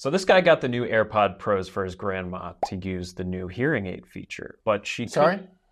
So this guy got the new AirPod Pros for his grandma to use the new hearing aid feature, but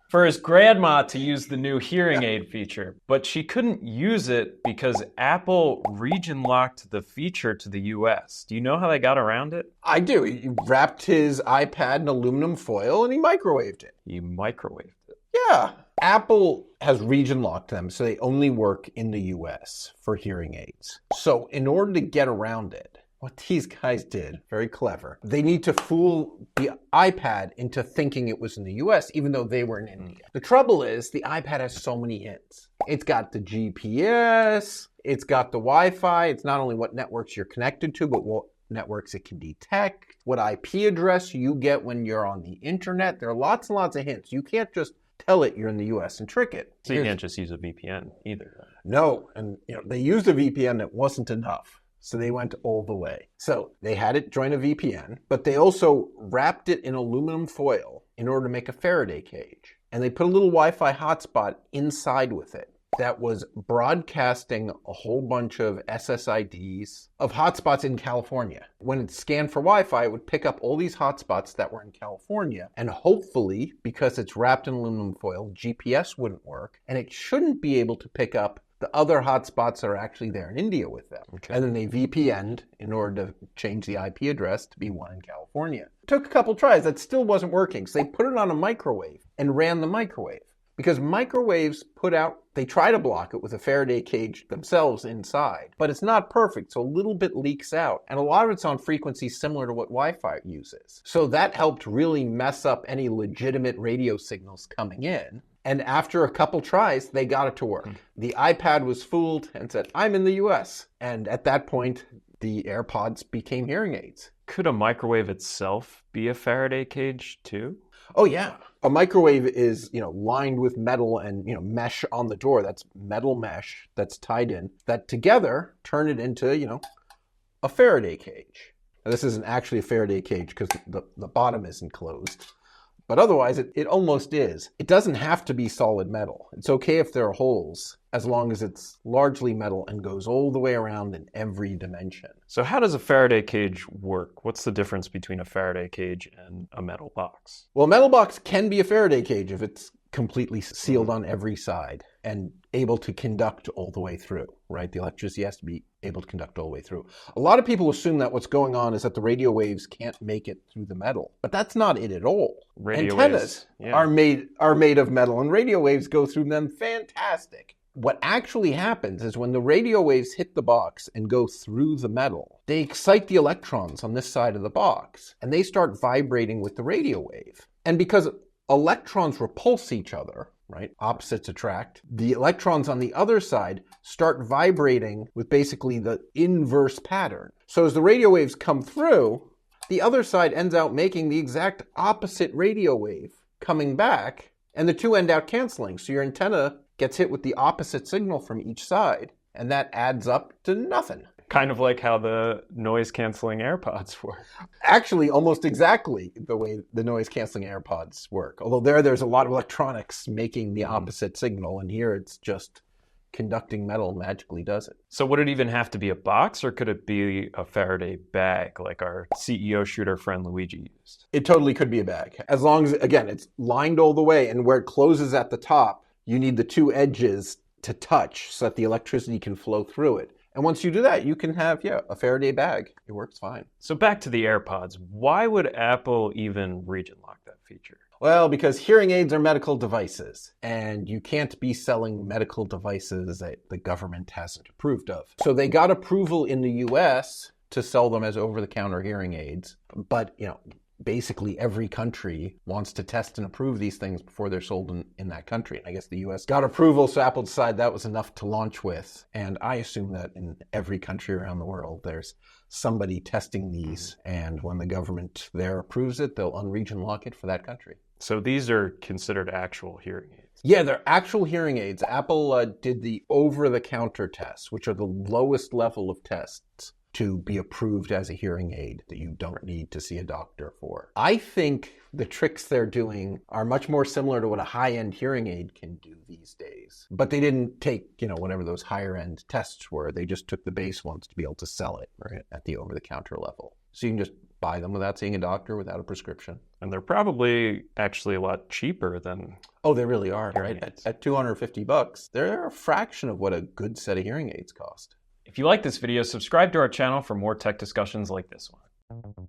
for his grandma to use the new hearing aid feature, but she couldn't use it because Apple region locked the feature to the US. Do you know how they got around it? I do. He wrapped his iPad in aluminum foil and he microwaved it. You microwaved it. Yeah. Apple has region locked them, so they only work in the US for hearing aids. So in order to get around it, what these guys did, very clever, they need to fool the iPad into thinking it was in the US, even though they were in India. The trouble is, the iPad has so many hints. It's got the GPS, it's got the Wi-Fi, it's not only what networks you're connected to, but what networks it can detect, what IP address you get when you're on the internet. There are lots and lots of hints. You can't just tell it you're in the US and trick it. So you can't just use a VPN either. No, and they used a VPN that wasn't enough. So they went all the way. So they had it join a VPN, but they also wrapped it in aluminum foil in order to make a Faraday cage. And they put a little Wi-Fi hotspot inside with it that was broadcasting a whole bunch of SSIDs of hotspots in California. When it scanned for Wi-Fi, it would pick up all these hotspots that were in California. And hopefully, because it's wrapped in aluminum foil, GPS wouldn't work. And it shouldn't be able to pick up the other hotspots that are actually there in India with them. Okay. And then they VPN'd in order to change the IP address to be one in California. It took a couple tries. That still wasn't working. So they put it on a microwave and ran the microwave. Because microwaves they try to block it with a Faraday cage themselves inside. But it's not perfect, so a little bit leaks out. And a lot of it's on frequencies similar to what Wi-Fi uses. So that helped really mess up any legitimate radio signals coming in. And after a couple tries, they got it to work. The iPad was fooled and said, I'm in the US. And at that point, the AirPods became hearing aids. Could a microwave itself be a Faraday cage too? Oh, yeah. A microwave is, lined with metal and, mesh on the door. That's metal mesh that's tied in. That together turn it into, a Faraday cage. Now, this isn't actually a Faraday cage because the bottom isn't closed. But otherwise, it almost is. It doesn't have to be solid metal. It's okay if there are holes, as long as it's largely metal and goes all the way around in every dimension. So how does a Faraday cage work? What's the difference between a Faraday cage and a metal box? Well, a metal box can be a Faraday cage if it's completely sealed on every side and able to conduct all the way through, right? The electricity has to be able to conduct all the way through. A lot of people assume that what's going on is that the radio waves can't make it through the metal, but that's not it at all. Antennas are made of metal, and radio waves go through them fantastic. What actually happens is when the radio waves hit the box and go through the metal, they excite the electrons on this side of the box, and they start vibrating with the radio wave. And because electrons repulse each other, right? Opposites attract. The electrons on the other side start vibrating with basically the inverse pattern. So as the radio waves come through, the other side ends out making the exact opposite radio wave coming back, and the two end out canceling. So your antenna gets hit with the opposite signal from each side, and that adds up to nothing. Kind of like how the noise-canceling AirPods work. Actually, almost exactly the way the noise-canceling AirPods work. Although there's a lot of electronics making the opposite signal, and here it's just conducting metal magically does it. So would it even have to be a box, or could it be a Faraday bag like our CEO shooter friend Luigi used? It totally could be a bag. As long as, again, it's lined all the way, and where it closes at the top, you need the two edges to touch so that the electricity can flow through it. And once you do that, you can have, a Faraday bag. It works fine. So back to the AirPods. Why would Apple even region lock that feature? Well, because hearing aids are medical devices, and you can't be selling medical devices that the government hasn't approved of. So they got approval in the US to sell them as over-the-counter hearing aids, but, basically every country wants to test and approve these things before they're sold in that country. And I guess the US got approval, so Apple decided that was enough to launch with. And I assume that in every country around the world, there's somebody testing these. And when the government there approves it, they'll unregion lock it for that country. So these are considered actual hearing aids? Yeah, they're actual hearing aids. Apple did the over-the-counter tests, which are the lowest level of tests to be approved as a hearing aid that you don't need to see a doctor for. I think the tricks they're doing are much more similar to what a high-end hearing aid can do these days. But they didn't take, whatever those higher-end tests were. They just took the base ones to be able to sell it right at the over-the-counter level. So you can just buy them without seeing a doctor, without a prescription. And they're probably actually a lot cheaper than... Oh, they really are, hearing right? aids. At $250, they're a fraction of what a good set of hearing aids cost. If you like this video, subscribe to our channel for more tech discussions like this one.